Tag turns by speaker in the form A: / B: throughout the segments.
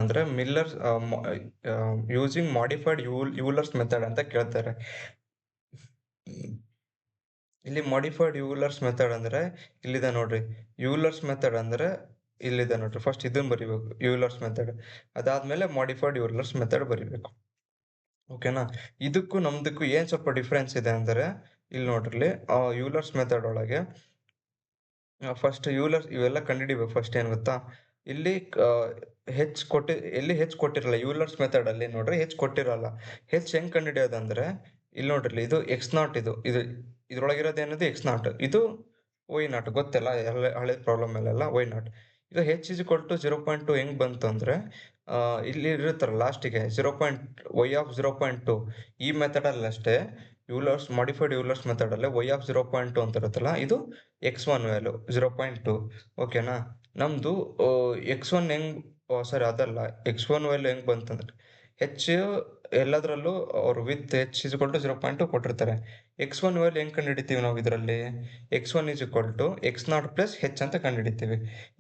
A: ಅಂದ್ರೆ Miller's using modified ಯೂಲರ್ಸ್ method ಅಂತ ಕೇಳ್ತಾರೆ. ಇಲ್ಲಿ ಮಾಡಿಫೈಡ್ ಯೂಲರ್ಸ್ ಮೆಥಡ್ ಅಂದ್ರೆ ಇಲ್ಲಿದೆ ನೋಡ್ರಿ. ಯೂಲರ್ಸ್ ಮೆಥಡ್ ಅಂದ್ರೆ ಇಲ್ಲಿದೆ ನೋಡ್ರಿ. ಫಸ್ಟ್ ಇದನ್ನ ಬರಿಬೇಕು, ಯೂಲರ್ಸ್ ಮೆಥಡ್. ಅದಾದ್ಮೇಲೆ ಮಾಡಿಫೈಡ್ ಯೂಲರ್ಸ್ ಮೆಥಡ್ ಬರಿಬೇಕು. ಓಕೆನಾ? ಇದಕ್ಕೂ ನಮ್ದಕ್ಕೂ ಏನ್ ಸ್ವಲ್ಪ ಡಿಫ್ರೆನ್ಸ್ ಇದೆ ಅಂದ್ರೆ ಇಲ್ಲಿ ನೋಡ್ರಿ, ಯೂಲರ್ಸ್ ಮೆಥಡ್ ಒಳಗೆ ಫಸ್ಟ್ ಯೂಲರ್ಸ್ ಇವೆಲ್ಲ ಕಂಡುಹಿಡಿಬೇಕು. ಫಸ್ಟ್ ಏನ್ ಗೊತ್ತಾ, ಇಲ್ಲಿ ಹೆಚ್ಚು ಕೊಟ್ಟಿರಲ್ಲ ಯೂಲರ್ಸ್ ಮೆಥಡ್ ಅಲ್ಲಿ. ನೋಡ್ರಿ, ಹೆಚ್ಚು ಕೊಟ್ಟಿರಲ್ಲ. ಹೆಂಗ್ ಕಂಡುಹಿಡಿಯೋದಂದ್ರೆ ಇಲ್ಲಿ ನೋಡ್ರಿ, ಇದು x0, ಇದು ಇದ್ರೊಳಗಿರೋದು ಏನದು x0, ಇದು y0. ಗೊತ್ತಲ್ಲ, ಹಳೆ ಪ್ರಾಬ್ಲಮ್ ಅಲ್ಲೆಲ್ಲ y0. ಈಗ h is equal to 0.2 ಹೆಂಗ್ ಬಂತು ಅಂದ್ರೆ ಇಲ್ಲಿ ಇರುತ್ತಲ್ಲ ಲಾಸ್ಟಿಗೆ y(0.2). ಈ ಮೆಥಡ್ ಅಲ್ಲಿ ಅಷ್ಟೇ, ಮಾಡಿಫೈಡ್ ಯೂಲರ್ಸ್ ಮೆಥಡ್ ಅಲ್ಲಿ y(0.2) ಅಂತ ಇರುತ್ತಲ್ಲ, ಇದು x1 ವ್ಯಾಲ್ಯೂ 0.2. ಓಕೆನಾ? ನಮ್ದು x1 ಹೆಂಗ್, ಸಾರಿ ಅದಲ್ಲ, x1 ವ್ಯಾಲ್ಯೂ ಹೆಂಗ್ ಬಂತಂದ್ರೆ h ಎಲ್ಲದರಲ್ಲೂ ಅವ್ರು with h is equal to 0.2 ಕೊಟ್ಟಿರ್ತಾರೆ. x1 ವ್ಯಾಲ್ಯೂ ಹೆಂಗ್ ಕಂಡುಹಿಡಿತೀವಿ ನಾವು ಇದರಲ್ಲಿ? x1 is equal to x0 plus h ಅಂತ ಕಂಡುಹಿಡಿತೀವಿ.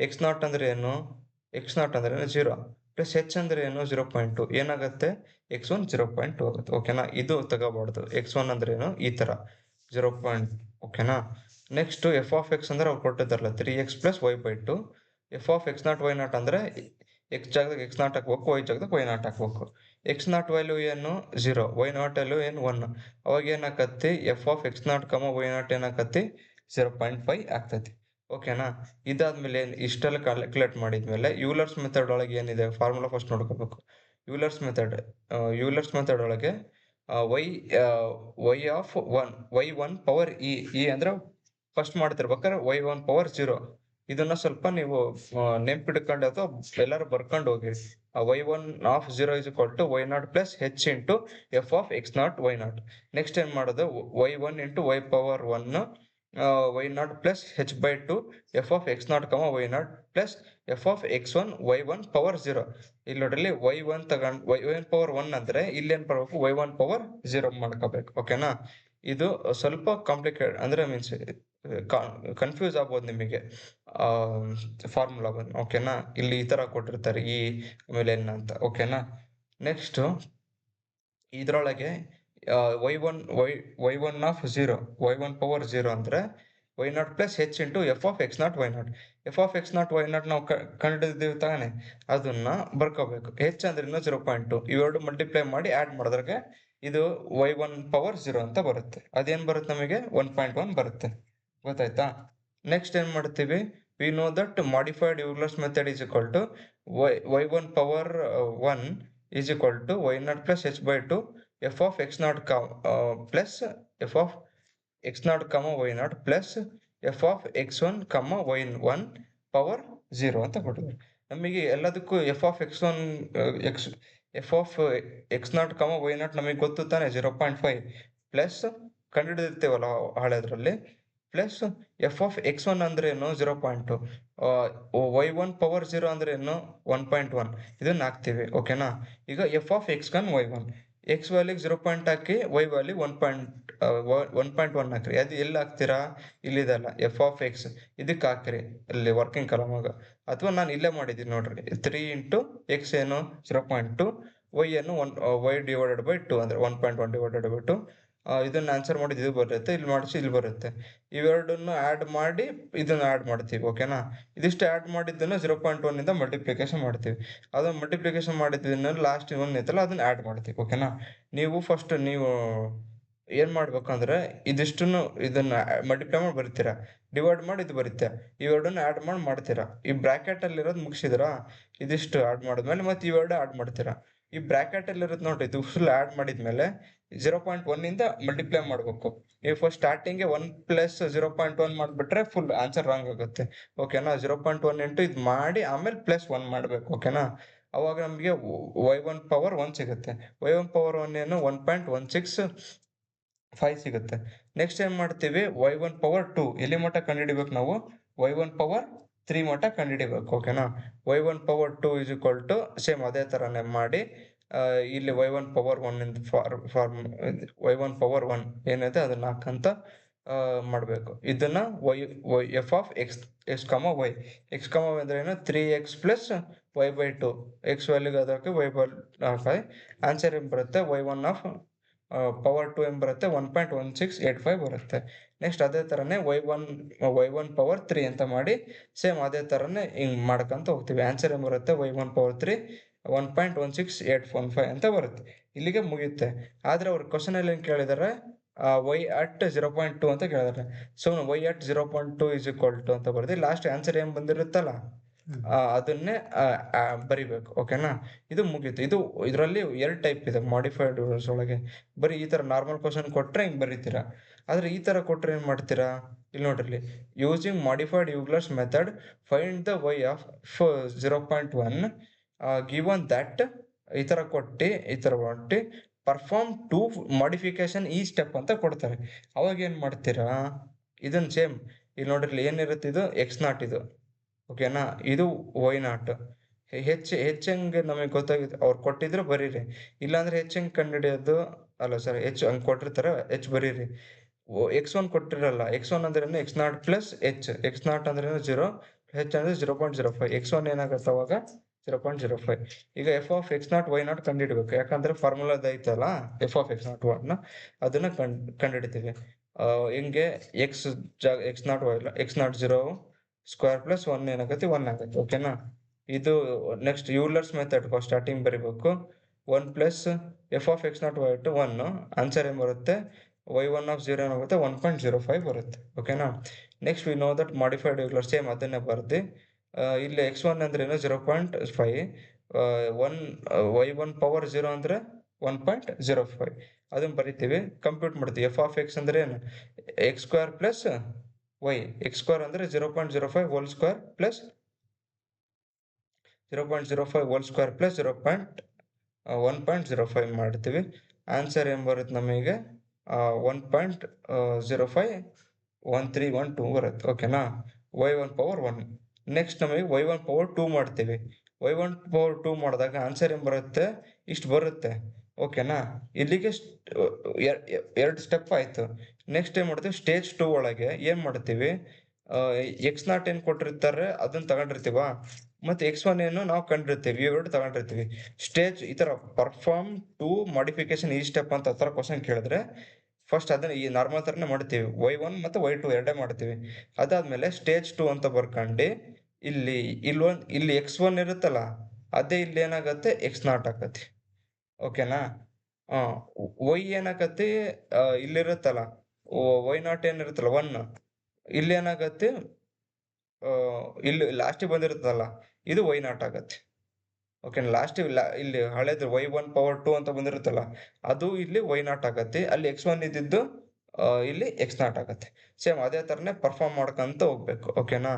A: x0 ಅಂದ್ರೆ ಏನು? x0 ಅಂದ್ರೆ 0 ಪ್ಲಸ್ h ಅಂದ್ರೆ ಏನು? 0.2. ಏನಾಗುತ್ತೆ? x1 0.2 ಆಗುತ್ತೆ. ಓಕೆನಾ? ಇದು ತಗೋಬಾರ್ದು. x1 ಅಂದ್ರೆ ಏನು? ಈ ತರ 0. ಓಕೆನಾ? ನೆಕ್ಸ್ಟ್ f ಆಫ್ x ಅಂದ್ರೆ ಅವ್ರು ಕೊಟ್ಟಿದ್ದಾರಲ್ಲ 3x plus y/2. f of x0 y0 ಅಂದ್ರೆ x ಜಾಗದಾಗ x0 ಹಾಕ್ಬೇಕು, y ಜಾಗದಾಗ y0 ಹಾಕ್ಬೇಕು. x0 ವ್ಯಾಲ್ಯೂ ಏನು? 0, y0 ವ್ಯಾಲ್ಯೂ ಏನು? 1. ಅವಾಗ ಏನಾಕತಿ? f of x0, y0 ಏನಾಕತಿ? 0.5 ಆಗ್ತೈತಿ. ಓಕೆನಾ? ಇದಾದ್ಮೇಲೆ ಇಷ್ಟೆಲ್ಲ ಕ್ಯಾಲ್ಕುಲೇಟ್ ಮಾಡಿದ್ಮೇಲೆ ಯೂಲರ್ಸ್ ಮೆಥಡ್ ಒಳಗೆ ಏನಿದೆ ಫಾರ್ಮುಲಾ ಫಸ್ಟ್ ನೋಡ್ಕೋಬೇಕು. ಯೂಲರ್ಸ್ ಮೆಥಡ್ ಒಳಗೆ y of 1, y1 power e ಅಂದ್ರೆ ಫಸ್ಟ್ ಮಾಡ್ತಿರ್ಬೇಕಾದ್ರೆ y1 ಪವರ್ 0. ಇದನ್ನ ಸ್ವಲ್ಪ ನೀವು ನೆನ್ಪಿಡ್ಕೊಂಡು ಅಥವಾ ಎಲ್ಲಾರು ಬರ್ಕೊಂಡು ಹೋಗಿ. y1 of 0 is equal to y0 plus h into f of x0 y0. Next ಏನ್ ಮಾಡೋದು? y1 into y power 1 y0 plus h/2 f of x0, y0 plus f of x1 y1 power 0. ಇಲ್ಲಿ ನೋಡ್ರಿ, y1 ತಗೊಂಡ್ y1 power 1 ಅಂದ್ರೆ ಇಲ್ಲೇನ್ ಬರ್ಬೇಕು? y1 power 0 ಮಾಡ್ಕೋಬೇಕು. ಓಕೆನಾ? ಇದು ಸ್ವಲ್ಪ ಕಾಂಪ್ಲಿಕೇಟ್ ಅಂದ್ರೆ ಮೀನ್ಸ್ ಕನ್ಫ್ಯೂಸ್ ಆಗ್ಬೋದು ನಿಮಗೆ ಫಾರ್ಮುಲಾ ಬಂದು. ಓಕೆನಾ? ಇಲ್ಲಿ ಈ ತರ ಕೊಟ್ಟಿರ್ತಾರೆ ಈ ಆಮೇಲೆ ಎನ್ ಅಂತ. ಓಕೆನಾ? ನೆಕ್ಸ್ಟ್ ಇದ್ರೊಳಗೆ y1 ಆಫ್ 0, y1 ಪವರ್ 0 ಅಂದ್ರೆ y0 plus h into f of x0 y0. f of x0 y0 ನಾವು ಕಂಡಿದ್ದೀವಿ ತಾನೆ, ಅದನ್ನ ಬರ್ಕೋಬೇಕು. h ಅಂದ್ರೆ 0.2. ಇವೆರಡು ಮಲ್ಟಿಪ್ಲೈ ಮಾಡಿ ಆಡ್ ಮಾಡಿದ್ರಾಗ ಇದು y1 ಪವರ್ 0 ಅಂತ ಬರುತ್ತೆ. ಅದೇನ್ ಬರುತ್ತೆ ನಮಗೆ? 1.1 ಬರುತ್ತೆ. ಗೊತ್ತಾಯ್ತಾ? ನೆಕ್ಸ್ಟ್ ಏನ್ ಮಾಡ್ತೀವಿ? We know that modified ಯೂಲರ್ಸ್ method is equal to y1 power 1 is equal to y0 plus h/2 f of x0 plus f of x0, y0 plus f of x1, y1 power 0 ಅಂತ ಕೊಟ್ಟಿದ್ದಾರೆ. ನಮಗೆ ಎಲ್ಲದಕ್ಕೂ f of x1 f of x0, y0 ನಮಗೆ ಗೊತ್ತು ತಾನೆ 0.5 plus ಕಂಡುಹಿಡಿದಿರ್ತೇವಲ್ಲ ಹಳೆದ್ರಲ್ಲಿ, plus f of x1 ಅಂದ್ರೆ ಏನು? 0.2. y1 ಪವರ್ 0 ಅಂದ್ರೆ ಏನು? 1.1. ಇದನ್ನ ಹಾಕ್ತೀವಿ. ಓಕೆನಾ? ಈಗ f of x1 y1, x ವ್ಯಾಲ್ಯೂಗೆ 0 point hockey y value 1.1 ಹಾಕ್ರಿ. ಅದು ಎಲ್ಲಿ ಹಾಕ್ತೀರಾ? ಇಲ್ಲಿದೆಲ್ಲ f ಆಫ್ x ಇದಕ್ಕೆ ಹಾಕ್ರಿ, ಇಲ್ಲಿ ವರ್ಕಿಂಗ್ ಕಾಲಮಾಗ. ಅಥವಾ ನಾನು ಇಲ್ಲೇ ಮಾಡಿದ್ದೀನಿ ನೋಡ್ರಿ, 3 ಇಂಟು x ಏನು? 0.2, y ಏನು y ಡಿವೈಡೆಡ್ ಬೈ 2 ಅಂದ್ರೆ 1.1 ಡಿವೈಡೆಡ್ ಬೈ 2. ಇದನ್ನ ಆನ್ಸರ್ ಮಾಡಿದ್ದು ಇದು ಬರುತ್ತೆ, ಇಲ್ಲಿ ಮಾಡಿಸಿ ಇಲ್ಲಿ ಬರುತ್ತೆ. ಇವೆರಡನ್ನು ಆಡ್ ಮಾಡಿ ಇದನ್ನ ಆಡ್ ಮಾಡ್ತೀವಿ. ಓಕೆನಾ? ಇದಿಷ್ಟು ಆಡ್ ಮಾಡಿದ್ದನ್ನು 0.1 ಇಂದ ಮಲ್ಟಿಪ್ಲಿಕೇಶನ್ ಮಾಡ್ತೀವಿ. ಅದನ್ನ ಮಲ್ಟಿಪ್ಲಿಕೇಶನ್ ಮಾಡಿದ್ದನ್ನ ಲಾಸ್ಟ್ ಒನ್ ಐತಲ್ಲ ಅದನ್ನ ಆಡ್ ಮಾಡ್ತೀವಿ. ಓಕೆನಾ? ನೀವು ಫಸ್ಟ್ ನೀವು ಏನ್ ಮಾಡ್ಬೇಕಂದ್ರೆ ಇದಿಷ್ಟನ್ನು ಇದನ್ನ ಮಲ್ಟಿಪ್ಲೈ ಮಾಡಿ ಬರೀತೀರಾ, ಡಿವೈಡ್ ಮಾಡಿ ಇದು ಬರೀತೀರಾ, ಇವೆರಡನ್ನ ಆಡ್ ಮಾಡಿ ಮಾಡ್ತೀರಾ. ಈ ಬ್ರಾಕೆಟ್ ಅಲ್ಲಿ ಇರೋದು ಮುಗಿಸಿದ್ರಾ, ಇದಿಷ್ಟು ಆಡ್ ಮಾಡಿದ್ಮೇಲೆ ಮತ್ತೆ ಇವೆರಡು ಆಡ್ ಮಾಡ್ತೀರಾ. ಈ ಬ್ರಾಕೆಟ್ ಅಲ್ಲಿ ಇರೋದು ನೋಡ್ರಿ, ಇದು ಫುಲ್ ಆಡ್ ಮಾಡಿದ್ಮೇಲೆ 0.1 ಇಂದ ಮಲ್ಟಿಪ್ಲೈ ಮಾಡ್ಬೇಕು. ನೀವು ಫಸ್ಟ್ ಸ್ಟಾರ್ಟಿಂಗ್ 1 ಪ್ಲಸ್ 0.1 ಮಾಡ್ಬಿಟ್ರೆ ಫುಲ್ ಆನ್ಸರ್ ರಾಂಗ್ ಆಗುತ್ತೆ. ಓಕೆನಾ? 0.1 ಇಂಟು ಇದು ಮಾಡಿ ಆಮೇಲೆ ಪ್ಲಸ್ 1 ಮಾಡ್ಬೇಕು. ಓಕೆನಾ? ಅವಾಗ ನಮಗೆ y1 ಪವರ್ 1 ಸಿಗುತ್ತೆ. y1 ಪವರ್ 1 ಏನು? 1.165 ಸಿಗುತ್ತೆ. ನೆಕ್ಸ್ಟ್ ಏನ್ ಮಾಡ್ತೀವಿ? y1 ಪವರ್ 2 ಎಲ್ಲಿ ಮಟ್ಟ ಕಂಡುಹಿಡಿಬೇಕು ನಾವು? y1 ಪವರ್ 3 ಮಟ್ಟ ಕಂಡುಹಿಡಿಬೇಕು. ಓಕೆನಾ? y1 power 2 is equal to same ಅದೇ ತರನೇ ಮಾಡಿ ಇಲ್ಲಿ y1 ಪವರ್ 1 ಇಂದ y1 ಪವರ್ 1 ಏನಿದೆ ಅದನ್ನ ಹಾಕಂತ ಮಾಡಬೇಕು. ಇದನ್ನ ಎಫ್ ಆಫ್ ಎಕ್ಸ್ ಎಕ್ಸ್ ಕಾಮ ವೈ. ಎಕ್ಸ್ ಕಾಮ ವೈ ಅಂದ್ರೆ ಏನು? 3x plus y/2. ಎಕ್ಸ್ ವ್ಯಾಲ್ಯೂಗೆ ಅದಕ್ಕೆ y/5. ಆನ್ಸರ್ ಏನು ಬರುತ್ತೆ? y1 ಆಫ್ ಪವರ್ 2 ಏನು ಬರುತ್ತೆ? 1.1685 ಬರುತ್ತೆ. ನೆಕ್ಸ್ಟ್ ಅದೇ ಥರನೇ y1 ಪವರ್ 3 ಅಂತ ಮಾಡಿ ಸೇಮ್ ಅದೇ ಥರನೇ ಹಿಂಗೆ ಮಾಡ್ಕೊಂತ ಹೋಗ್ತೀವಿ. ಆನ್ಸರ್ ಏನು ಬರುತ್ತೆ? y1 ಪವರ್ 3 1.16815 ಅಂತ ಬರುತ್ತೆ. ಇಲ್ಲಿಗೆ ಮುಗಿಯುತ್ತೆ. ಆದರೆ ಅವ್ರು ಕ್ವಶನಲ್ಲಿ ಏನು ಕೇಳಿದ್ದಾರೆ? y at 0.2 ಅಂತ ಕೇಳಿದ್ದಾರೆ. So y at 0.2 is equal to ಅಂತ ಬರ್ದು ಲಾಸ್ಟ್ ಆನ್ಸರ್ ಏನು ಬಂದಿರುತ್ತಲ್ಲ ಅದನ್ನೇ ಬರಿಬೇಕು. ಓಕೆನಾ? ಇದು ಮುಗೀತು. ಇದರಲ್ಲಿ 2 ಟೈಪ್ ಇದೆ ಮಾಡಿಫೈಡ್ ರೂಲ್ಸ್ ಒಳಗೆ. ಬರೀ ಈ ತರ ನಾರ್ಮಲ್ ಕ್ವಶನ್ ಕೊಟ್ರೆ ಹಿಂಗ್ ಬರೀತೀರಾ. ಆದ್ರೆ ಈ ತರ ಕೊಟ್ರೆ ಏನ್ ಮಾಡ್ತೀರಾ? ಇಲ್ಲಿ ನೋಡ್ರಿ, using modified Euler's method find the y of 0.1 given that ಈ ತರ ಕೊಟ್ಟು ಪರ್ಫಾರ್ಮ್ 2 ಮಾಡಿಫಿಕೇಶನ್ ಈ ಸ್ಟೆಪ್ ಅಂತ ಕೊಡ್ತಾರೆ. ಅವಾಗ ಏನ್ ಮಾಡ್ತೀರಾ? ಇದನ್ನ ಸೇಮ್ ಇಲ್ಲಿ ನೋಡ್ರಿ ಏನಿರುತ್ತೆ, ಇದು x0 ಇದು. ಓಕೆನಾ? ಇದು y0. ಹೆಂಗೆ ನಮಗೆ ಗೊತ್ತಾಗುತ್ತೆ? ಅವ್ರು ಕೊಟ್ಟಿದ್ರೆ ಬರೀರಿ, ಇಲ್ಲಾಂದ್ರೆ ಹೆಂಗೆ ಕಂಡುಹಿಡಿಯೋದು? ಅಲ್ಲ ಸರ್, ಹಂಗೆ ಕೊಟ್ಟಿರ್ತಾರೆ, ಬರೀರಿ. x1 ಕೊಟ್ಟಿರಲ್ಲ. x1 ಅಂದ್ರೇನು? x0 plus h. x0 ಅಂದ್ರೇನು 0, h ಅಂದ್ರೆ 0.05. x1 ಏನಾಗುತ್ತೆ ಅವಾಗ? 0.05. ಈಗ ಎಫ್ ಆಫ್ x0 y0 ಕಂಡುಹಿಡ್ಬೇಕು. ಯಾಕಂದ್ರೆ ಫಾರ್ಮುಲಾದ ಐತಲ್ಲ ಎಫ್ ಆಫ್ x0 y0 ಅದನ್ನ ಕಂಡುಹಿಡಿತೀವಿ. ಹಿಂಗೆ x0 x0 0 ಸ್ಕ್ವೇರ್ ಪ್ಲಸ್ 1 ಏನಾಗತ್ತೆ? 1 ಆಗತ್ತೆ. ಓಕೆನಾ? ಇದು ನೆಕ್ಸ್ಟ್ ಯೂಲರ್ಸ್ ಮೆಥಡ್ ಸ್ಟಾರ್ಟಿಂಗ್ ಬರೀಬೇಕು. 1 plus F of x0 y0 1. Answer ಏನು ಬರುತ್ತೆ? y1 ಆಫ್ 0 ಏನಾಗುತ್ತೆ? 1.05 ಬರುತ್ತೆ. ಓಕೆನಾ? Next we know that modified Euler same ಅದನ್ನೇ ಬರ್ದು ಇಲ್ಲಿ x1 ಅಂದ್ರೇನು? 0.5. y1 ಪವರ್ 0 ಅಂದ್ರೆ 1.05. ಅದನ್ನ ಬರಿತೀವಿ, ಕಂಪ್ಯೂಟ್ ಮಾಡ್ತೀವಿ. ಎಫ್ ಆಫ್ ಎಕ್ಸ್ ಅಂದ್ರೆ ಏನು? X square plus Y. X square ಅಂದ್ರೆ 0.05 whole square plus 0.05 whole square plus 1.05 ಮಾಡ್ತೀವಿ. ಆನ್ಸರ್ ಏನು ಬರುತ್ತೆ ನಮಗೆ? 1.051312 ಬರುತ್ತೆ. ಓಕೆನಾ? y1 power 1. ನೆಕ್ಸ್ಟ್ ನಮಗೆ y1 ಪವರ್ 2 ಮಾಡ್ತೀವಿ. y1 ಪವರ್ 2 ಮಾಡಿದಾಗ ಆನ್ಸರ್ ಏನು ಬರುತ್ತೆ? ಇಷ್ಟು ಬರುತ್ತೆ. ಓಕೆನಾ? ಇಲ್ಲಿಗೆ 2 ಸ್ಟೆಪ್ ಆಯ್ತು. ನೆಕ್ಸ್ಟ್ ಏನ್ ಮಾಡ್ತೀವಿ? ಸ್ಟೇಜ್ 2 ಒಳಗೆ ಏನ್ ಮಾಡ್ತೀವಿ? x0 ಏನ್ ಕೊಟ್ಟಿರ್ತಾರೆ ಅದನ್ನ ತಗೊಂಡಿರ್ತೀವ, ಮತ್ತೆ x1 ಏನು ನಾವು ಕಂಡಿರ್ತೀವಿ, ಇವೆರಡು ತಗೊಂಡಿರ್ತೀವಿ. ಸ್ಟೇಜ್ ಈ ತರ ಪರ್ಫಾರ್ಮ್ 2 ಮಾಡಿಫಿಕೇಶನ್ ಈ ಸ್ಟೆಪ್ ಅಂತ ಆ ತರ ಕ್ವಶನ್ ಕೇಳಿದ್ರೆ ಫಸ್ಟ್ ಅದನ್ನ ಈ ನಾರ್ಮಲ್ ತರನೇ ಮಾಡ್ತೀವಿ. y1 ಮತ್ತೆ y2 ಎರಡೇ ಮಾಡ್ತೀವಿ. ಅದಾದ್ಮೇಲೆ ಸ್ಟೇಜ್ 2 ಅಂತ ಬರ್ಕೊಂಡು ಇಲ್ಲಿ x1 ಇರುತ್ತಲ್ಲ ಅದೇ ಇಲ್ಲಿ ಏನಾಗತ್ತೆ? x0 ಆಗತ್ತೆ. ಓಕೆನಾ? y ಏನಾಗತ್ತೆ? ಇಲ್ಲಿರುತ್ತಲ್ಲ y0 ಏನಿರುತ್ತಲ್ಲ 1, ಇಲ್ಲಿ ಏನಾಗತ್ತೆ? ಇಲ್ಲಿ ಲಾಸ್ಟಿಗೆ ಬಂದಿರುತ್ತಲ್ಲ ಇದು y0 ಆಗತ್ತೆ. ಓಕೆನಾ? ಇಲ್ಲಿ ಹಳೇದು y1 ಪವರ್ 2 ಅಂತ ಬಂದಿರುತ್ತಲ್ಲ ಅದು ಇಲ್ಲಿ y0 ಆಗತ್ತೆ. ಅಲ್ಲಿ x1 ಇದ್ದಿದ್ದು ಇಲ್ಲಿ x0 ಆಗತ್ತೆ. ಸೇಮ್ ಅದೇ ತರನೇ ಪರ್ಫಾರ್ಮ್ ಮಾಡ್ಕೊಂತ ಹೋಗ್ಬೇಕು. ಓಕೆನಾ?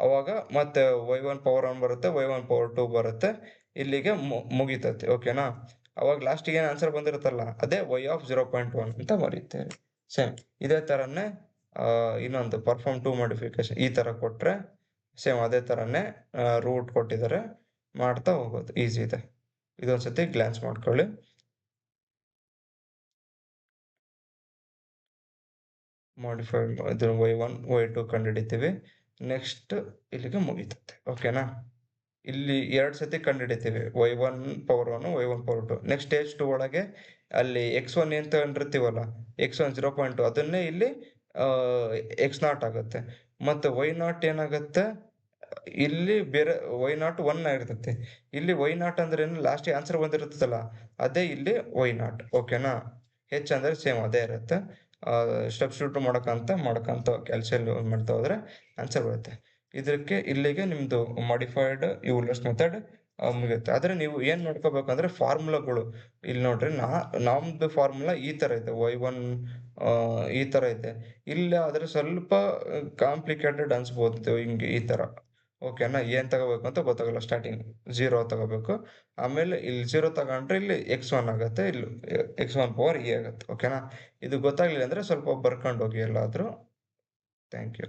A: ಅವಾಗ ಮತ್ತೆ y1 ಪವರ್ 1 ಬರುತ್ತೆ, y1 ಪವರ್ 2 ಬರುತ್ತೆ. ಇಲ್ಲಿಗೆ ಮುಗಿತೈತಿ. ಓಕೆನಾ? ಅವಾಗ ಲಾಸ್ಟಿಗೆ ಏನು ಆನ್ಸರ್ ಬಂದಿರುತ್ತಲ್ಲ ಅದೇ y ಆಫ್ 0.1 ಅಂತ ಬರೀತೇವೆ. ಸೇಮ್ ಇದೇ ತರನೇ ಇನ್ನೊಂದು ಪರ್ಫಾರ್ಮ್ 2 ಮಾಡಿಫಿಕೇಶನ್ ಈ ತರ ಕೊಟ್ರೆ ಸೇಮ್ ಅದೇ ತರನೇ ರೂಟ್ ಕೊಟ್ಟಿದ್ದಾರೆ, ಮಾಡ್ತಾ ಹೋಗೋದು. ಈಸಿ ಇದೆ. ಇದೊಂದ್ಸತಿ ಗ್ಲಾನ್ಸ್ ಮಾಡ್ಕೊಳ್ಳಿ. ಮಾಡಿಫೈಡ್ ಇದು y1 y2 ಕಂಡುಹಿಡಿತೀವಿ. ನೆಕ್ಸ್ಟ್ ಇಲ್ಲಿಗೆ ಮುಗಿತೈತೆ. ಓಕೆನಾ? ಇಲ್ಲಿ 2 ಸತಿ ಕಂಡುಹಿಡಿತೀವಿ, y1 power 1 y1 power 2. Next stage 2 ಒಳಗೆ ಅಲ್ಲಿ x1 ಏನ್ ತಗೊಂಡಿರ್ತೀವಲ್ಲ x1 0.2 ಅದನ್ನೇ ಇಲ್ಲಿ x0 ಆಗುತ್ತೆ. ಮತ್ತೆ y0 ಏನಾಗುತ್ತೆ? ಇಲ್ಲಿ ಬೇರೆ y0 1 ಆಗಿರ್ತೈತಿ. ಇಲ್ಲಿ y0 ಅಂದ್ರೆ ಏನು? ಲಾಸ್ಟ್ ಆನ್ಸರ್ ಬಂದಿರುತ್ತಲ್ಲ ಅದೇ ಇಲ್ಲಿ y0. ಓಕೆನಾ? h ಅಂದ್ರೆ ಸೇಮ್ ಅದೇ ಇರುತ್ತೆ. ಸಬ್ಸ್ಟಿಟ್ಯೂಟ್ ಮಾಡ್ಕಂತ ಕ್ಯಾಲ್ಸಿಯಂ ಮಾಡ್ತಾ ಹೋದ್ರೆ ಆನ್ಸರ್ ಬರುತ್ತೆ. ಇಲ್ಲಿಗೆ ನಿಮ್ದು ಮಾಡಿಫೈಡ್ ಯೂಲರ್ಸ್ ಮೆಥಡ್ ಮುಗಿಯುತ್ತೆ. ಆದ್ರೆ ನೀವು ಏನ್ ನೋಡ್ಕೋಬೇಕಂದ್ರೆ ಫಾರ್ಮುಲಾಗಳು ಇಲ್ಲಿ ನೋಡ್ರಿ, ನಮ್ದು ಫಾರ್ಮುಲಾ ಈ ತರ ಇದೆ, y1 ಈ ತರ ಇದೆ. ಇಲ್ಲಿ ಆದ್ರೆ ಸ್ವಲ್ಪ ಕಾಂಪ್ಲಿಕೇಟೆಡ್ ಅನ್ಸ್ಬೋದು ಹಿಂಗೆ ಈ ತರ. ಓಕೆನಾ? ಏನ್ ತಗೋಬೇಕು ಅಂತ ಗೊತ್ತಾಗಲ್ಲ. ಸ್ಟಾರ್ಟಿಂಗ್ 0 ತಗೋಬೇಕು, ಆಮೇಲೆ ಇಲ್ಲಿ 0 ತಗೊಂಡ್ರೆ ಇಲ್ಲಿ x1 ಆಗತ್ತೆ, ಇಲ್ಲಿ x1 ಪವರ್ e ಆಗತ್ತೆ. ಓಕೆನಾ? ಇದು ಗೊತ್ತಾಗ್ಲಿಲ್ಲ ಅಂದ್ರೆ ಸ್ವಲ್ಪ ಬರ್ಕೊಂಡು ಹೋಗಿ ಎಲ್ಲಾದ್ರೂ. Thank you.